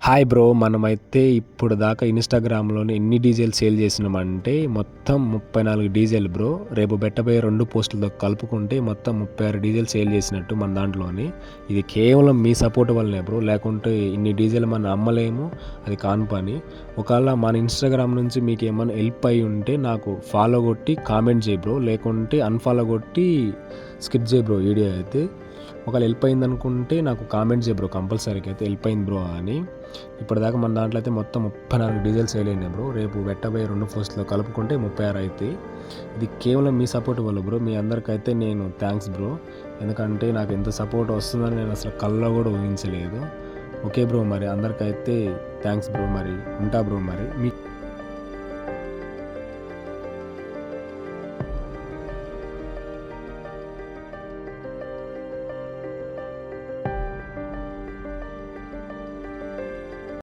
Hi bro! మనమైతే ఇప్పుడు దాకా ఇన్‌స్టాగ్రామ్‌లోనే ఎన్ని డీజేలు సేల్ చేసినామంటే మొత్తం 34 డీజేలు బ్రో. రేపు పెట్టబోయే 2 పోస్టులతో కలుపుకుంటే మొత్తం 36 డీజేలు సేల్ చేసినట్టు మన దాంట్లోని. ఇది కేవలం మీ సపోర్ట్ వల్లనే బ్రో. లేకుంటే ఇన్ని డీజేలు మనం అమ్మలేము. అది కాని పని. ఒకవేళ మన ఇన్‌స్టాగ్రామ్ నుంచి మీకేమన్నా హెల్ప్ అయ్యి ఉంటే నాకు ఫాలో కొట్టి కామెంట్ చేయి బ్రో. లేకుంటే అన్‌ఫాలో కొట్టి స్కిప్ చేయి బ్రో వీడియో అయితే. ఒకవేళ హెల్ప్ అయిందనుకుంటే నాకు కామెంట్ చేయి బ్రో కంపల్సరీగా అయితే హెల్ప్ అయింది బ్రో అని. ఇప్పటిదాకా మన దాంట్లో అయితే మొత్తం 34 డీజేలు సేల్ అయినాయి బ్రో. రేపు పెట్టబోయే 2 పోస్టులు కలుపుకుంటే 36 అవుతాయి. ఇది కేవలం మీ సపోర్ట్ వల్ల బ్రో. మీ అందరికైతే నేను థ్యాంక్స్ బ్రో. ఎందుకంటే నాకు ఎంత సపోర్ట్ వస్తుందని నేను అసలు కల్లో కూడా ఊహించలేదు. ఓకే బ్రో, మరి అందరికైతే థ్యాంక్స్ బ్రో. మరి ఉంటా బ్రో. మరి